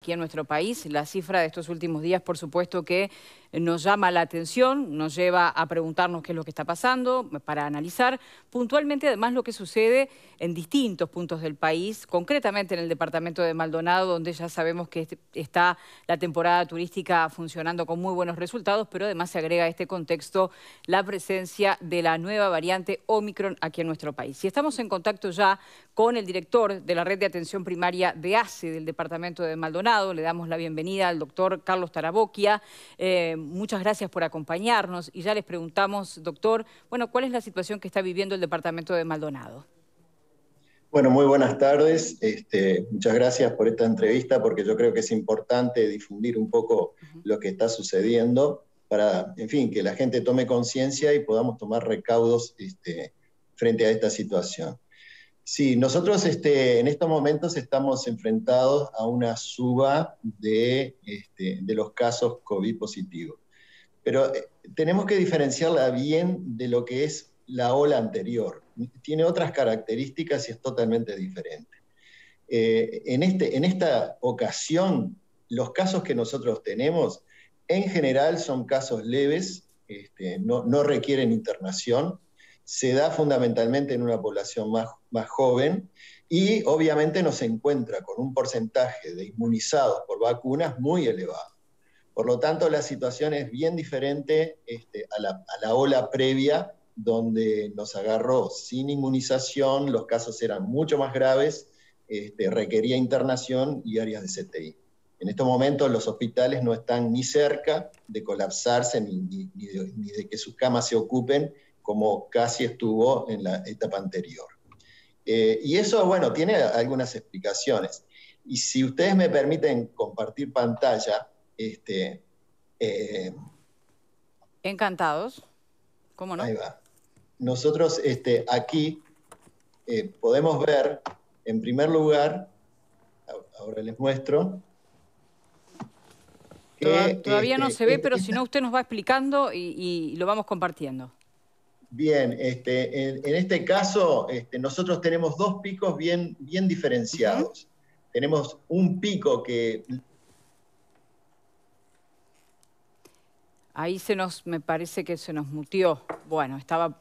aquí en nuestro país. La cifra de estos últimos días, por supuesto que nos llama la atención, nos lleva a preguntarnos qué es lo que está pasando, para analizar puntualmente además lo que sucede en distintos puntos del país, concretamente en el departamento de Maldonado, donde ya sabemos que está la temporada turística funcionando con muy buenos resultados, pero además se agrega a este contexto la presencia de la nueva variante Omicron aquí en nuestro país. Y estamos en contacto ya con el director de la Red de Atención Primaria de ACE del departamento de Maldonado. Le damos la bienvenida al doctor Carlos Taraboquia. Muchas gracias por acompañarnos y ya les preguntamos, doctor, bueno, ¿cuál es la situación que está viviendo el departamento de Maldonado? Bueno, muy buenas tardes. Muchas gracias por esta entrevista porque yo creo que es importante difundir un poco lo que está sucediendo para, en fin, que la gente tome conciencia y podamos tomar recaudos frente a esta situación. Sí, nosotros en estos momentos estamos enfrentados a una suba de los casos COVID positivos. Pero tenemos que diferenciarla bien de lo que es la ola anterior. Tiene otras características y es totalmente diferente. En esta ocasión, los casos que nosotros tenemos, en general son casos leves, no requieren internación, se da fundamentalmente en una población más joven y obviamente nos encuentra con un porcentaje de inmunizados por vacunas muy elevado. Por lo tanto, la situación es bien diferente a la ola previa, donde nos agarró sin inmunización, los casos eran mucho más graves, requería internación y áreas de CTI. En estos momentos los hospitales no están ni cerca de colapsarse ni de que sus camas se ocupen, como casi estuvo en la etapa anterior. Y eso, bueno, tiene algunas explicaciones. Y si ustedes me permiten compartir pantalla, Encantados, ¿cómo no? ahí va. Nosotros aquí podemos ver, en primer lugar, ahora les muestro, que Todavía no se ve, pero si no usted nos va explicando y lo vamos compartiendo. bien, en este caso nosotros tenemos dos picos bien diferenciados. Tenemos un pico que... Ahí me parece que se nos muteó. Bueno, estaba,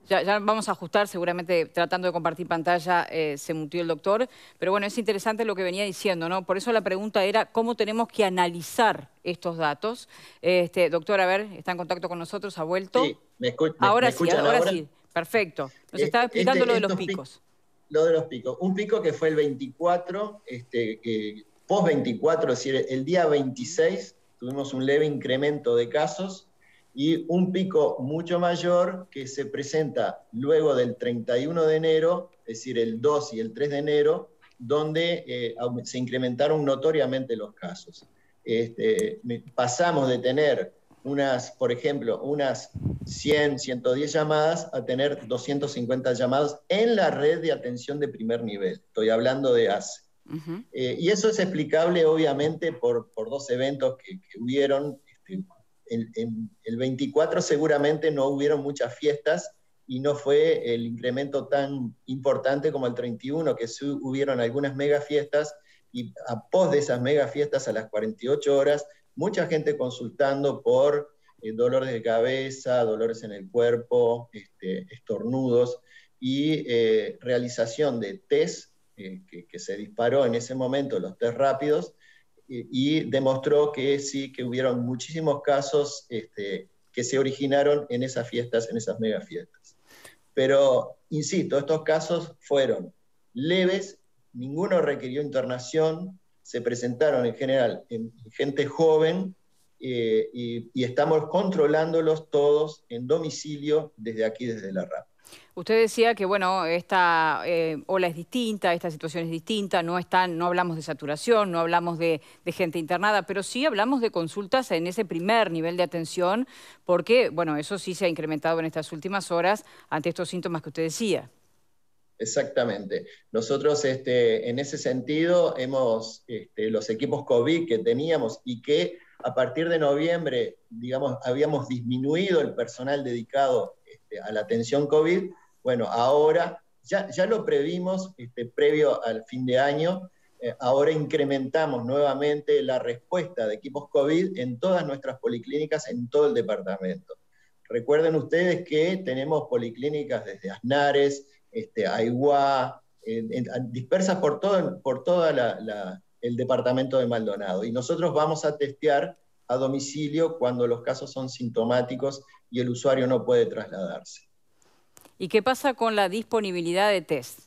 ya vamos a ajustar, seguramente tratando de compartir pantalla se muteó el doctor. Pero bueno, es interesante lo que venía diciendo, ¿no? Por eso la pregunta era cómo tenemos que analizar estos datos. Doctor, a ver, está en contacto con nosotros, ha vuelto. Sí, ¿me Ahora sí, escuchan ahora ahora? sí, perfecto. Nos estaba explicando lo de los picos. Lo de los picos. Un pico que fue el 24, post 24, es decir, el día 26 tuvimos un leve incremento de casos y un pico mucho mayor que se presenta luego del 31 de enero, es decir, el 2 y el 3 de enero, donde se incrementaron notoriamente los casos. Pasamos de tener por ejemplo, unas 100, 110 llamadas a tener 250 llamadas en la red de atención de primer nivel. Estoy hablando de ACE. Y eso es explicable, obviamente, por dos eventos que hubieron. En el 24 seguramente no hubieron muchas fiestas y no fue el incremento tan importante como el 31, que sí hubieron algunas mega fiestas, y a pos de esas mega fiestas, a las 48 horas, mucha gente consultando por dolores de cabeza, dolores en el cuerpo, estornudos, y realización de test que se disparó en ese momento, los test rápidos, y demostró que sí, que hubieron muchísimos casos que se originaron en esas fiestas, en esas mega fiestas. Pero, insisto, estos casos fueron leves, ninguno requirió internación, se presentaron en general en gente joven y estamos controlándolos todos en domicilio desde aquí, desde la RAP. Usted decía que, bueno, esta ola es distinta, esta situación es distinta, no hablamos de saturación, no hablamos de gente internada, pero sí hablamos de consultas en ese primer nivel de atención, porque, bueno, eso sí se ha incrementado en estas últimas horas ante estos síntomas que usted decía. Exactamente. Nosotros en ese sentido los equipos COVID que teníamos y que a partir de noviembre, digamos, habíamos disminuido el personal dedicado a la atención COVID, bueno, ahora ya lo previmos previo al fin de año, ahora incrementamos nuevamente la respuesta de equipos COVID en todas nuestras policlínicas, en todo el departamento. Recuerden ustedes que tenemos policlínicas desde Aznares, Aiguá, dispersas por todo el departamento de Maldonado. Y nosotros vamos a testear a domicilio cuando los casos son sintomáticos y el usuario no puede trasladarse. ¿Y qué pasa con la disponibilidad de test?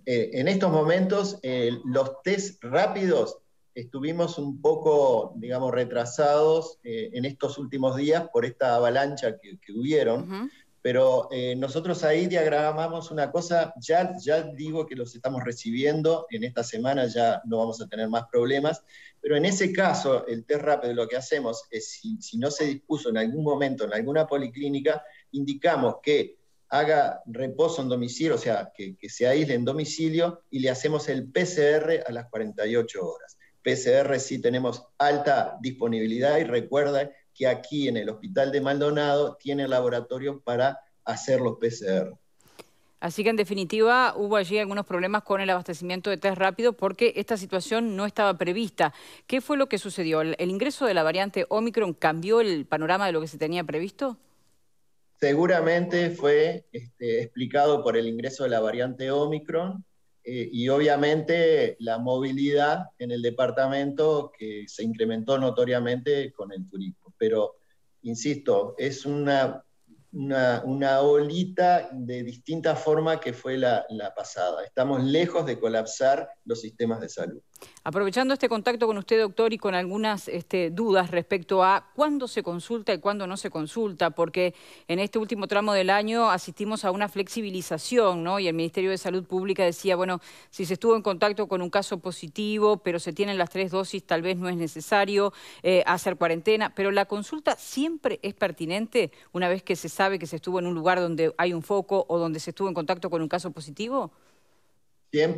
En estos momentos, los test rápidos estuvimos un poco, digamos, retrasados en estos últimos días por esta avalancha que hubieron, pero nosotros ahí diagramamos una cosa, ya digo que los estamos recibiendo, en esta semana ya no vamos a tener más problemas, pero en ese caso, el test rápido lo que hacemos es, si no se dispuso en algún momento en alguna policlínica, indicamos que haga reposo en domicilio, o sea, que se aísle en domicilio, y le hacemos el PCR a las 48 horas. PCR sí tenemos alta disponibilidad, y recuerda que aquí en el Hospital de Maldonado tiene laboratorio para hacer los PCR. Así que en definitiva hubo allí algunos problemas con el abastecimiento de test rápido porque esta situación no estaba prevista. ¿Qué fue lo que sucedió? ¿El ingreso de la variante Omicron cambió el panorama de lo que se tenía previsto? Seguramente fue explicado por el ingreso de la variante Omicron y obviamente la movilidad en el departamento que se incrementó notoriamente con el turismo. Pero, insisto, es una olita de distinta forma que fue la pasada. Estamos lejos de colapsar los sistemas de salud. Aprovechando este contacto con usted, doctor, y con algunas dudas respecto a cuándo se consulta y cuándo no se consulta, porque en este último tramo del año asistimos a una flexibilización, ¿no? Y el Ministerio de Salud Pública decía, bueno, si se estuvo en contacto con un caso positivo, pero se tienen las 3 dosis, tal vez no es necesario hacer cuarentena, pero la consulta siempre es pertinente una vez que se sabe que se estuvo en un lugar donde hay un foco o donde se estuvo en contacto con un caso positivo.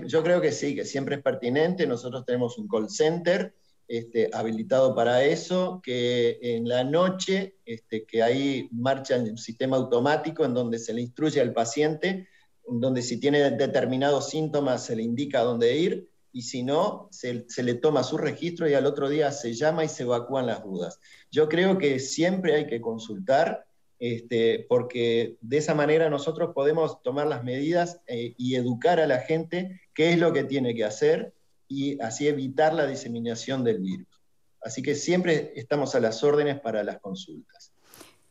Yo creo que sí, que siempre es pertinente. Nosotros tenemos un call center habilitado para eso, que en la noche, que ahí marcha un sistema automático en donde se le instruye al paciente, en donde si tiene determinados síntomas se le indica a dónde ir, y si no, se le toma su registro y al otro día se llama y se evacúan las dudas. Yo creo que siempre hay que consultar, porque de esa manera nosotros podemos tomar las medidas y educar a la gente qué es lo que tiene que hacer y así evitar la diseminación del virus. Así que siempre estamos a las órdenes para las consultas.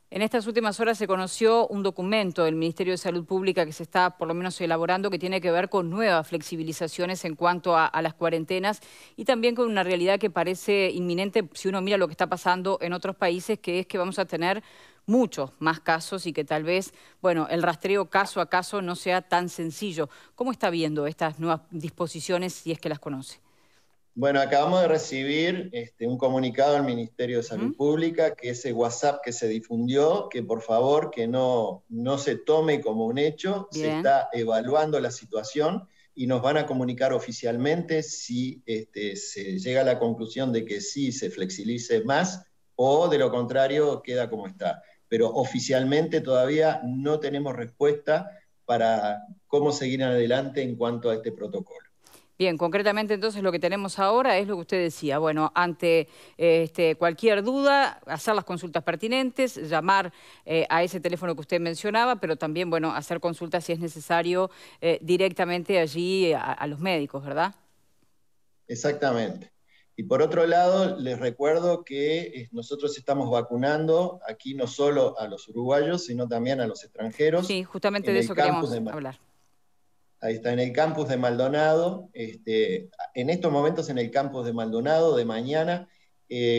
En estas últimas horas se conoció un documento del Ministerio de Salud Pública que se está por lo menos elaborando que tiene que ver con nuevas flexibilizaciones en cuanto a las cuarentenas y también con una realidad que parece inminente si uno mira lo que está pasando en otros países, que es que vamos a tener muchos más casos y que tal vez, bueno, el rastreo caso a caso no sea tan sencillo. ¿Cómo está viendo estas nuevas disposiciones si es que las conoce? Bueno, acabamos de recibir un comunicado del Ministerio de Salud Pública, que ese WhatsApp que se difundió, que por favor que no se tome como un hecho. Bien. Se está evaluando la situación y nos van a comunicar oficialmente si se llega a la conclusión de que sí se flexibilice más o de lo contrario queda como está. Pero oficialmente todavía no tenemos respuesta para cómo seguir adelante en cuanto a este protocolo. Bien, concretamente entonces lo que tenemos ahora es lo que usted decía. Bueno, ante cualquier duda, hacer las consultas pertinentes, llamar a ese teléfono que usted mencionaba, pero también, bueno, hacer consultas si es necesario directamente allí a los médicos, ¿verdad? Exactamente. Y por otro lado, les recuerdo que nosotros estamos vacunando aquí no solo a los uruguayos, sino también a los extranjeros. Sí, justamente de eso queríamos hablar. Ahí está, en el campus de Maldonado. En estos momentos en el campus de Maldonado, de mañana,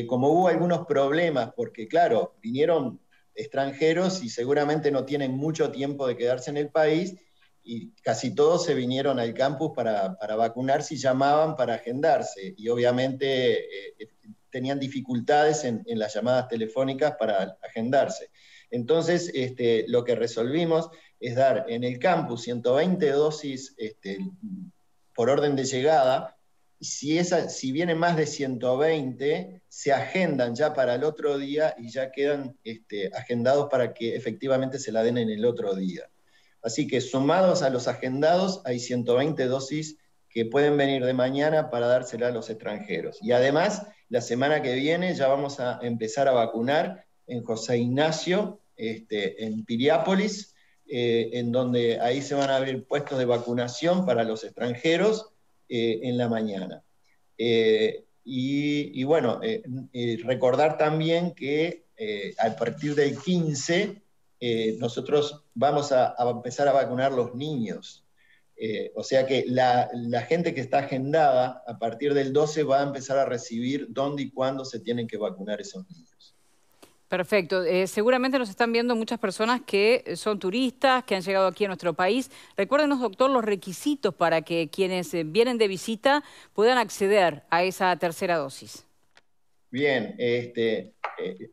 como hubo algunos problemas, porque claro, vinieron extranjeros y seguramente no tienen mucho tiempo de quedarse en el país, y casi todos se vinieron al campus para vacunarse y llamaban para agendarse, y obviamente tenían dificultades en las llamadas telefónicas para agendarse. Entonces, lo que resolvimos es dar en el campus 120 dosis por orden de llegada, y si vienen más de 120, se agendan ya para el otro día y ya quedan agendados para que efectivamente se la den en el otro día. Así que sumados a los agendados hay 120 dosis que pueden venir de mañana para dársela a los extranjeros. Y además, la semana que viene ya vamos a empezar a vacunar en José Ignacio, en Piriápolis, en donde ahí se van a abrir puestos de vacunación para los extranjeros en la mañana. Y bueno, recordar también que a partir del 15 nosotros vamos a empezar a vacunar los niños. O sea que la gente que está agendada a partir del 12 va a empezar a recibir dónde y cuándo se tienen que vacunar esos niños. Perfecto. Seguramente nos están viendo muchas personas que son turistas, que han llegado aquí a nuestro país. Recuérdenos, doctor, los requisitos para que quienes vienen de visita puedan acceder a esa tercera dosis. Bien,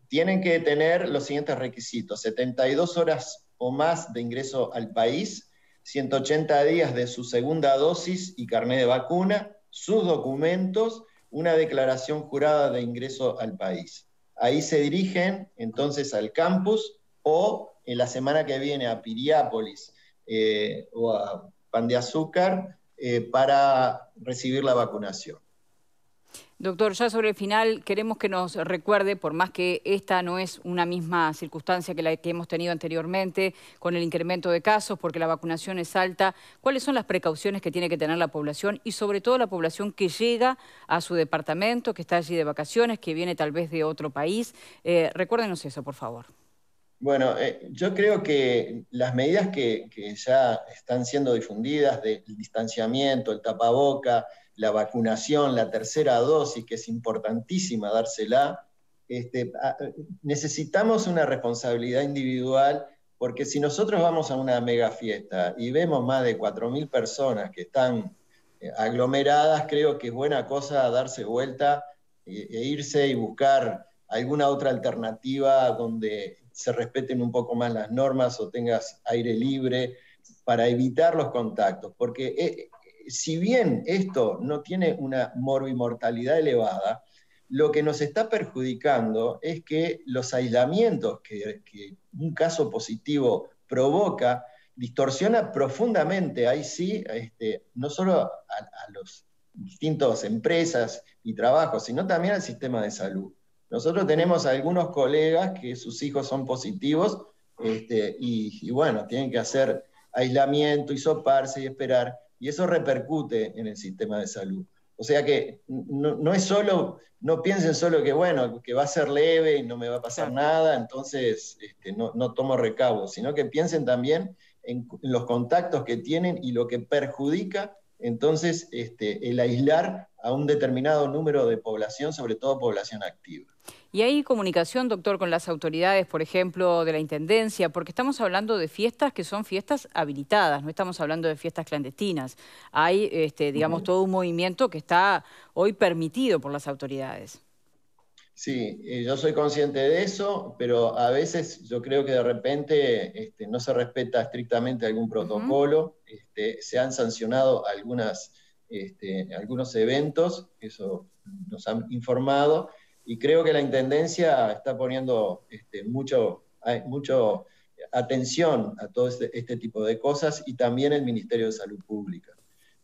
tienen que tener los siguientes requisitos: 72 horas o más de ingreso al país, 180 días de su segunda dosis y carnet de vacuna, sus documentos, una declaración jurada de ingreso al país. Ahí se dirigen entonces al campus o en la semana que viene a Piriápolis o a Pan de Azúcar para recibir la vacunación. Doctor, ya sobre el final queremos que nos recuerde, por más que esta no es una misma circunstancia que la que hemos tenido anteriormente, con el incremento de casos, porque la vacunación es alta, ¿cuáles son las precauciones que tiene que tener la población y sobre todo la población que llega a su departamento, que está allí de vacaciones, que viene tal vez de otro país? Recuérdenos eso, por favor. Bueno, yo creo que las medidas que ya están siendo difundidas, del distanciamiento, el tapaboca, la vacunación, la tercera dosis, que es importantísima dársela, necesitamos una responsabilidad individual, porque si nosotros vamos a una mega fiesta y vemos más de 4.000 personas que están aglomeradas, creo que es buena cosa darse vuelta e irse y buscar alguna otra alternativa donde se respeten un poco más las normas o tengas aire libre para evitar los contactos, porque si bien esto no tiene una morbimortalidad elevada, lo que nos está perjudicando es que los aislamientos que un caso positivo provoca distorsiona profundamente, ahí sí, no solo a los distintas empresas y trabajos, sino también al sistema de salud. Nosotros tenemos algunos colegas que sus hijos son positivos y bueno, tienen que hacer aislamiento, hisoparse y esperar, y eso repercute en el sistema de salud. O sea que no es solo, no piensen solo que bueno, que va a ser leve y no me va a pasar nada, entonces no tomo recaudos, sino que piensen también en los contactos que tienen y lo que perjudica entonces el aislar a un determinado número de población, sobre todo población activa. ¿Y hay comunicación, doctor, con las autoridades, por ejemplo, de la Intendencia? Porque estamos hablando de fiestas que son fiestas habilitadas, no estamos hablando de fiestas clandestinas. Hay, digamos, todo un movimiento que está hoy permitido por las autoridades. Sí, yo soy consciente de eso, pero a veces yo creo que de repente no se respeta estrictamente algún protocolo, se han sancionado algunos eventos, eso nos han informado, y creo que la Intendencia está poniendo mucho atención a todo este tipo de cosas, y también el Ministerio de Salud Pública.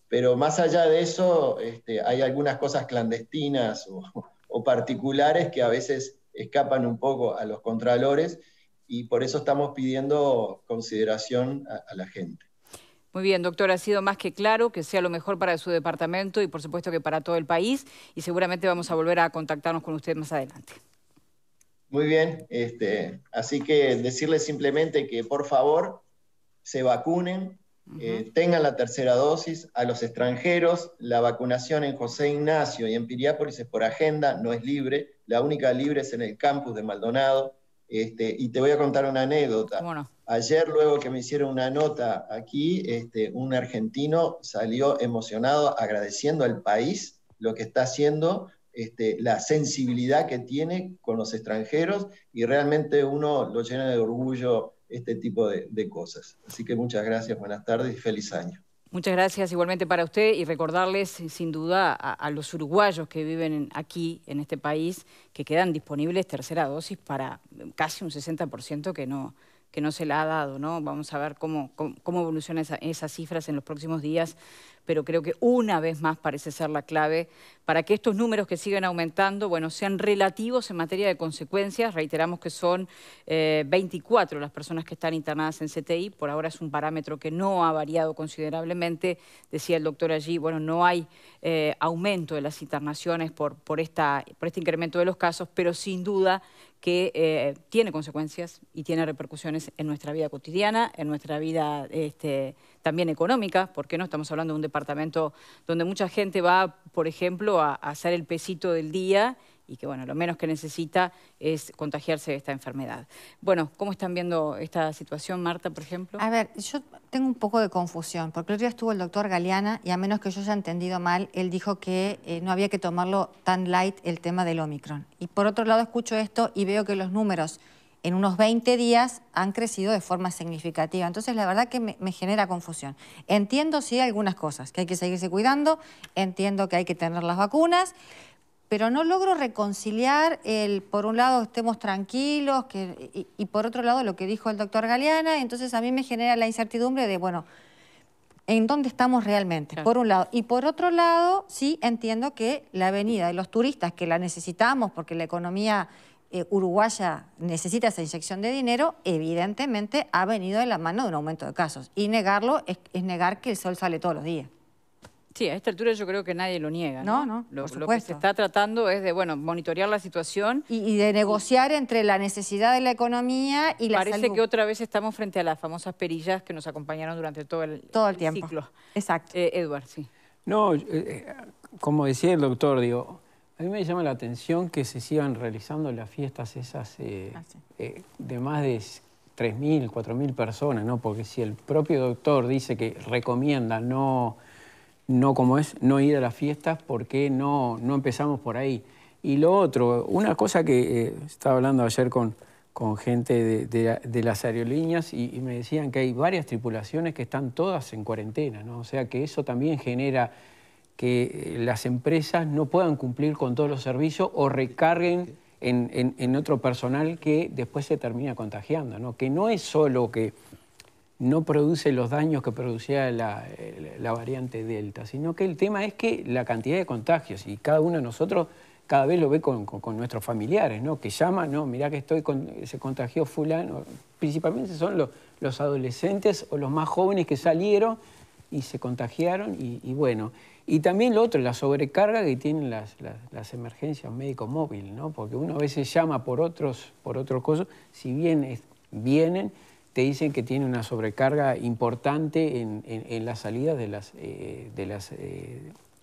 Pero más allá de eso, hay algunas cosas clandestinas o particulares que a veces escapan un poco a los contralores, y por eso estamos pidiendo consideración a la gente. Muy bien, doctor, ha sido más que claro, que sea lo mejor para su departamento y por supuesto que para todo el país, y seguramente vamos a volver a contactarnos con usted más adelante. Muy bien, así que decirles simplemente que por favor se vacunen, tengan la tercera dosis. A los extranjeros, la vacunación en José Ignacio y en Piriápolis es por agenda, no es libre, la única libre es en el campus de Maldonado. Y te voy a contar una anécdota. ¿Cómo no? Ayer, luego que me hicieron una nota aquí, un argentino salió emocionado agradeciendo al país lo que está haciendo, la sensibilidad que tiene con los extranjeros, y realmente uno lo llena de orgullo este tipo de cosas. Así que muchas gracias, buenas tardes y feliz año. Muchas gracias igualmente para usted, y recordarles sin duda a los uruguayos que viven aquí en este país que quedan disponibles tercera dosis para casi un 60% que no se la ha dado, ¿no? Vamos a ver cómo evolucionan esas cifras en los próximos días. pero creo que una vez más parece ser la clave para que estos números que siguen aumentando, bueno, sean relativos en materia de consecuencias. Reiteramos que son 24 las personas que están internadas en CTI. Por ahora es un parámetro que no ha variado considerablemente. Decía el doctor allí, bueno, no hay aumento de las internaciones por este incremento de los casos, pero sin duda que tiene consecuencias y tiene repercusiones en nuestra vida cotidiana, en nuestra vida también económica, porque no estamos hablando de un departamento donde mucha gente va, por ejemplo, a hacer el pesito del día y que, bueno, lo menos que necesita es contagiarse de esta enfermedad. Bueno, ¿cómo están viendo esta situación, Marta, por ejemplo? A ver, yo tengo un poco de confusión, porque el otro día estuvo el doctor Galeana y a menos que yo haya entendido mal, él dijo que no había que tomarlo tan light el tema del Omicron. Y por otro lado escucho esto y veo que los números en unos 20 días han crecido de forma significativa. Entonces, la verdad que me genera confusión. Entiendo, sí, algunas cosas, que hay que seguirse cuidando, entiendo que hay que tener las vacunas, pero no logro reconciliar por un lado, estemos tranquilos, y por otro lado, lo que dijo el doctor Galeana. Entonces, a mí me genera la incertidumbre de, bueno, ¿en dónde estamos realmente? Claro. Por un lado. Y por otro lado, sí entiendo que la venida de los turistas, que la necesitamos porque la economía uruguaya necesita esa inyección de dinero, evidentemente ha venido de la mano de un aumento de casos. Y negarlo es negar que el sol sale todos los días. Sí, a esta altura yo creo que nadie lo niega, ¿no? No, Lo que se está tratando es de, bueno, monitorear la situación. Y de negociar entre la necesidad de la economía y la salud. Parece que otra vez estamos frente a las famosas perillas que nos acompañaron durante todo el tiempo. Ciclo. Exacto. Edward, sí. No, como decía el doctor, digo, a mí me llama la atención que se sigan realizando las fiestas esas de más de 3.000, 4.000 personas, ¿no? Porque si el propio doctor dice que recomienda no ir a las fiestas, ¿por qué no empezamos por ahí? Y lo otro, una cosa que estaba hablando ayer con gente de las aerolíneas y me decían que hay varias tripulaciones que están todas en cuarentena, ¿no? O sea que eso también genera que las empresas no puedan cumplir con todos los servicios o recarguen en otro personal que después se termina contagiando, ¿no? Que no es solo que no produce los daños que producía la variante Delta, sino que el tema es que la cantidad de contagios, y cada uno de nosotros cada vez lo ve con nuestros familiares, ¿no? Que llaman, no, mirá que se contagió fulano. Principalmente son los adolescentes o los más jóvenes que salieron y se contagiaron y bueno. Y también lo otro, la sobrecarga que tienen las emergencias médico móvil, ¿no? Porque uno a veces llama por otros cosas, si bien vienen, te dicen que tiene una sobrecarga importante en las salidas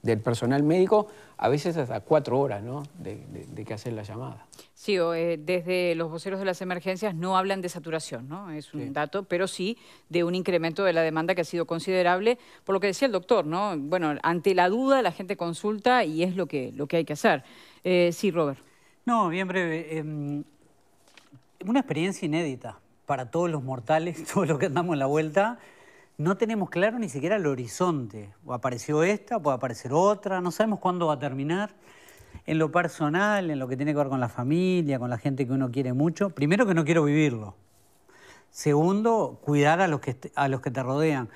del personal médico, a veces hasta 4 horas, ¿no? de que hacer la llamada. Sí, desde los voceros de las emergencias no hablan de saturación, ¿no? Es un dato, pero sí de un incremento de la demanda que ha sido considerable, por lo que decía el doctor, ¿no? Bueno, ante la duda la gente consulta y es lo que hay que hacer. Sí, Robert. No, bien breve. Una experiencia inédita para todos los mortales, todos los que andamos en la vuelta. No tenemos claro ni siquiera el horizonte. O apareció esta, puede aparecer otra, no sabemos cuándo va a terminar. En lo personal, en lo que tiene que ver con la familia, con la gente que uno quiere mucho, primero que no quiero vivirlo. Segundo, cuidar a los que te rodean.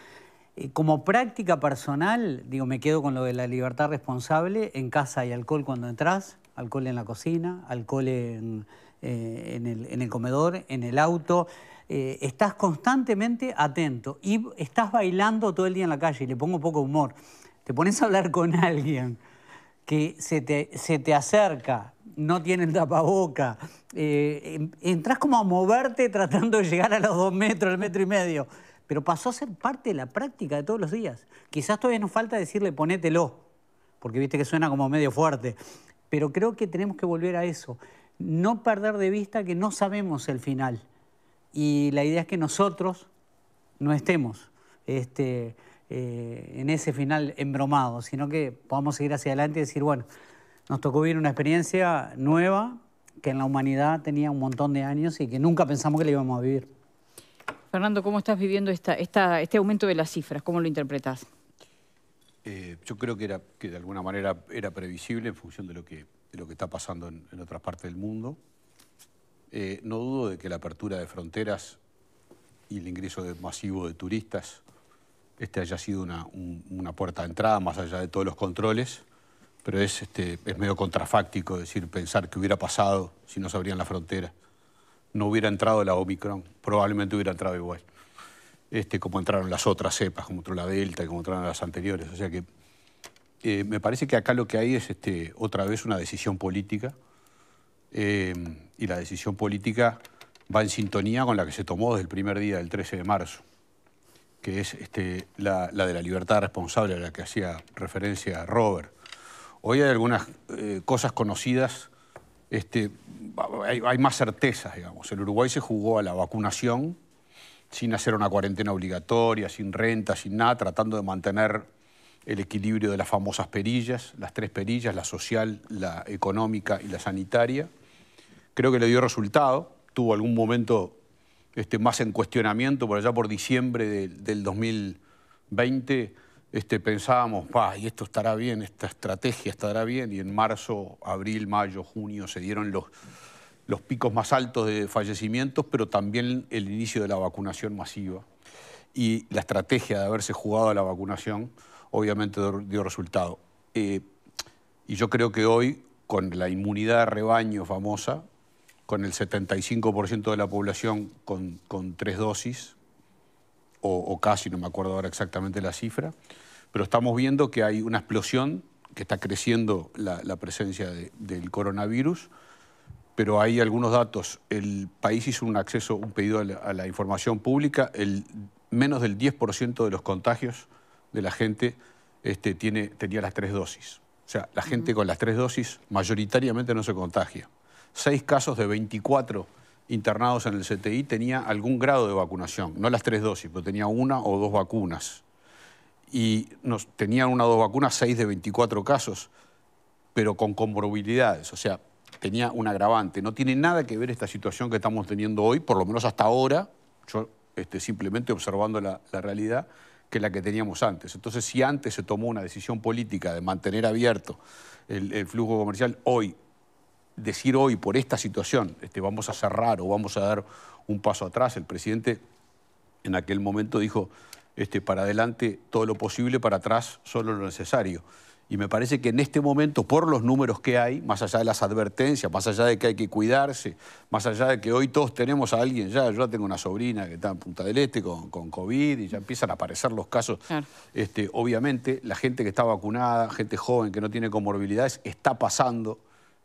Como práctica personal, digo, me quedo con lo de la libertad responsable. En casa hay alcohol cuando entras, alcohol en la cocina, alcohol en el comedor, en el auto. Estás constantemente atento y estás bailando todo el día en la calle y le pongo poco humor. Te pones a hablar con alguien que se te acerca, no tiene el tapaboca, entras como a moverte tratando de llegar a los 2 metros, al 1,5 metros, pero pasó a ser parte de la práctica de todos los días. Quizás todavía nos falta decirle ponételo, porque viste que suena como medio fuerte, pero creo que tenemos que volver a eso. No perder de vista que no sabemos el final. Y la idea es que nosotros no estemos en ese final embromado, sino que podamos seguir hacia adelante y decir, bueno, nos tocó vivir una experiencia nueva que en la humanidad tenía un montón de años y que nunca pensamos que la íbamos a vivir. Fernando, ¿cómo estás viviendo este aumento de las cifras? ¿Cómo lo interpretás? Yo creo que de alguna manera era previsible en función de lo que está pasando en otras partes del mundo. No dudo de que la apertura de fronteras y el ingreso masivo de turistas haya sido una puerta de entrada, más allá de todos los controles, pero es medio contrafáctico pensar que hubiera pasado si no se abrían la frontera. No hubiera entrado la Omicron, probablemente hubiera entrado igual. Como entraron las otras cepas, como entró la Delta y como entraron las anteriores. O sea que me parece que acá lo que hay es otra vez una decisión política, y la decisión política va en sintonía con la que se tomó desde el primer día del 13 de marzo, que es la de la libertad responsable a la que hacía referencia Robert. Hoy hay algunas cosas conocidas, hay más certezas, digamos. En Uruguay se jugó a la vacunación sin hacer una cuarentena obligatoria, sin renta, sin nada, tratando de mantener el equilibrio de las famosas perillas, las 3 perillas, la social, la económica y la sanitaria. Creo que le dio resultado, tuvo algún momento más en cuestionamiento, por allá por diciembre del 2020, pensábamos, y esto estará bien, esta estrategia estará bien, y en marzo, abril, mayo, junio se dieron los picos más altos de fallecimientos, pero también el inicio de la vacunación masiva. Y la estrategia de haberse jugado a la vacunación obviamente dio resultado. Y yo creo que hoy, con la inmunidad de rebaño famosa, con el 75% de la población con 3 dosis, o casi, no me acuerdo ahora exactamente la cifra, pero estamos viendo que hay una explosión, que está creciendo la presencia del coronavirus, pero hay algunos datos. El país hizo un pedido a la información pública, menos del 10% de los contagios de la gente tenía las 3 dosis. O sea, la gente con las 3 dosis mayoritariamente no se contagia. 6 casos de 24 internados en el CTI tenía algún grado de vacunación, no las 3 dosis, pero tenía 1 o 2 vacunas. Y tenían 1 o 2 vacunas, 6 de 24 casos, pero con comorbilidades, o sea, tenía un agravante. No tiene nada que ver esta situación que estamos teniendo hoy, por lo menos hasta ahora, yo simplemente observando la realidad, que la que teníamos antes. Entonces, si antes se tomó una decisión política de mantener abierto el flujo comercial, decir hoy por esta situación vamos a cerrar o vamos a dar un paso atrás, el presidente en aquel momento dijo para adelante todo lo posible, para atrás solo lo necesario. Y me parece que en este momento, por los números que hay, más allá de las advertencias, más allá de que hay que cuidarse, más allá de que hoy todos tenemos a alguien yo ya tengo una sobrina que está en Punta del Este con COVID y ya empiezan a aparecer los casos. Claro. Obviamente, la gente que está vacunada, gente joven que no tiene comorbilidades, está pasando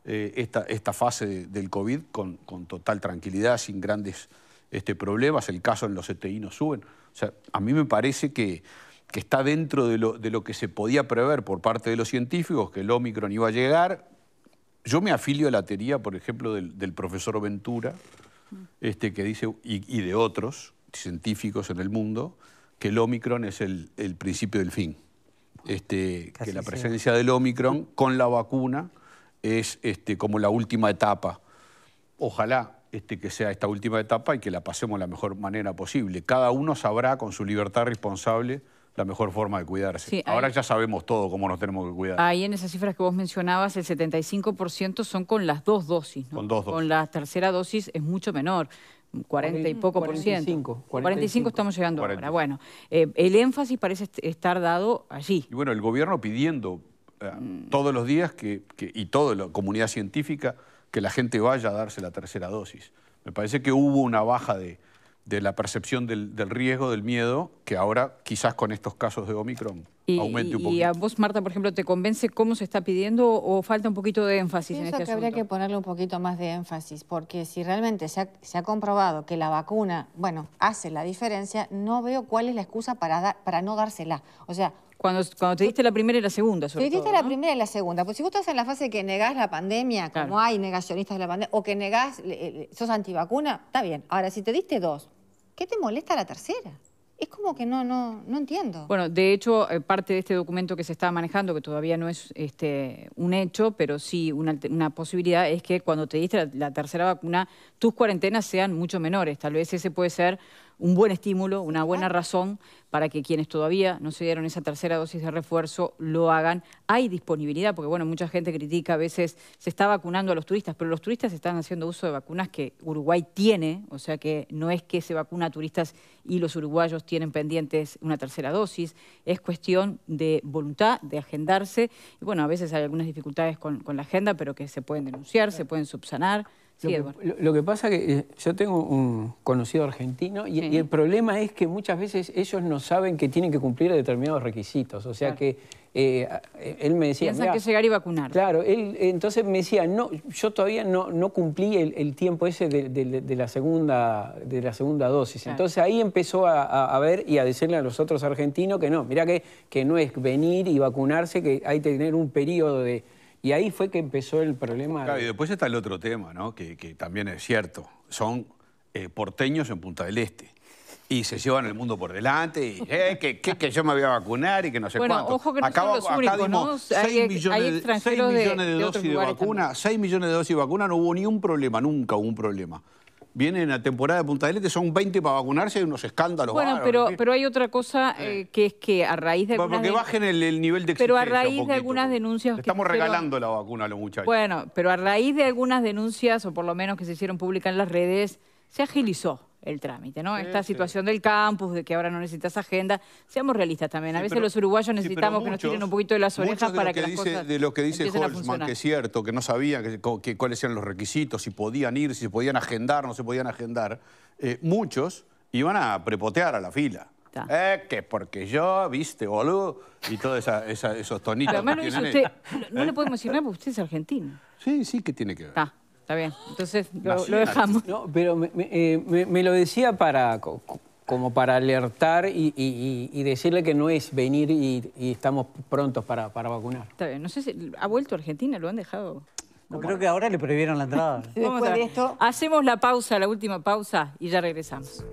esta fase del COVID con total tranquilidad, sin grandes problemas. El caso en los CTI no suben. O sea, a mí me parece que está dentro de lo que se podía prever por parte de los científicos, que el Omicron iba a llegar. Yo me afilio a la teoría, por ejemplo, del profesor Ventura, que dice, y de otros científicos en el mundo, que el Omicron es el principio del fin. Que la presencia del Omicron con la vacuna es como la última etapa. Ojalá que sea esta última etapa y que la pasemos de la mejor manera posible. Cada uno sabrá con su libertad responsable la mejor forma de cuidarse. Sí, ahora ya sabemos todo cómo nos tenemos que cuidar. Ahí en esas cifras que vos mencionabas, el 75% son con las 2 dosis, ¿no? Con 2 dosis. Con la tercera dosis es mucho menor, 40 y poco por ciento. 45 estamos llegando 40. Ahora. Bueno, el énfasis parece estar dado allí. Y bueno, el gobierno pidiendo todos los días y toda la comunidad científica que la gente vaya a darse la tercera dosis. Me parece que hubo una baja de la percepción del riesgo, del miedo, que ahora quizás con estos casos de Omicron aumente un poquito. ¿Y a vos, Marta, por ejemplo, te convence cómo se está pidiendo o falta un poquito de énfasis en este asunto? Pienso que habría que ponerle un poquito más de énfasis, porque si realmente se ha comprobado que la vacuna, bueno, hace la diferencia, no veo cuál es la excusa para no dársela. O sea, Cuando te diste la primera y la segunda, sobre todo. Te diste la primera y la segunda. Pues si vos estás en la fase que negás la pandemia, claro, como hay negacionistas de la pandemia, o que negás, sos antivacuna, está bien. Ahora, si te diste 2, ¿qué te molesta la tercera? Es como que no entiendo. Bueno, de hecho, parte de este documento que se está manejando, que todavía no es un hecho, pero sí una posibilidad, es que cuando te diste la tercera vacuna, tus cuarentenas sean mucho menores. Tal vez ese puede ser un buen estímulo, una buena razón para que quienes todavía no se dieron esa tercera dosis de refuerzo lo hagan. Hay disponibilidad, porque bueno, mucha gente critica, a veces se está vacunando a los turistas, pero los turistas están haciendo uso de vacunas que Uruguay tiene, o sea que no es que se vacuna a turistas y los uruguayos tienen pendientes una tercera dosis, es cuestión de voluntad, de agendarse, y bueno, a veces hay algunas dificultades con la agenda, pero que se pueden denunciar, se pueden subsanar. Sí, lo que pasa es que yo tengo un conocido argentino y el problema es que muchas veces ellos no saben que tienen que cumplir determinados requisitos. O sea que él me decía... Piensan que llegar y vacunar. Claro, él entonces me decía, no, yo todavía no cumplí el tiempo ese de la segunda dosis. Claro. Entonces ahí empezó a ver y a decirle a los otros argentinos que no, mirá que no es venir y vacunarse, que hay que tener un periodo de... Y ahí fue que empezó el problema. Claro, y después está el otro tema, ¿no? Que también es cierto. Son porteños en Punta del Este. Y se llevan el mundo por delante. Y que yo me voy a vacunar y que no sé cuánto. Ojo que no son los únicos, ¿no? 6 millones de dosis de vacuna. 6 millones de dosis de vacuna. No hubo ni un problema. Nunca hubo un problema. Viene en la temporada de Punta del Este, son 20 para vacunarse, hay unos escándalos. Bueno, pero hay otra cosa que es que a raíz de algunas... Porque bajen el nivel de exigencia. Pero a raíz de algunas denuncias... Estamos regalando la vacuna a los muchachos. Bueno, pero a raíz de algunas denuncias, o por lo menos que se hicieron públicas en las redes, se agilizó el trámite, ¿no? Esta situación del campus, de que ahora no necesitas agenda. Seamos realistas también. A veces los uruguayos necesitamos que nos tiren un poquito de las orejas para que las cosas de lo que dice Holzman, que es cierto, que no sabían cuáles eran los requisitos, si podían ir, si se podían agendar, no se podían agendar. Muchos iban a prepotear a la fila. Que porque yo, viste, boludo, y todos esos tonitos. Pero además lo dice usted, no le podemos decir nada porque usted es argentino. Sí, ¿qué tiene que ver? Está bien, entonces lo dejamos. No, pero me lo decía como para alertar y decirle que no es venir y estamos prontos para vacunar. Está bien, no sé si ha vuelto a Argentina, lo han dejado. No, creo que ahora le prohibieron la entrada. Hacemos la pausa, la última pausa, y ya regresamos.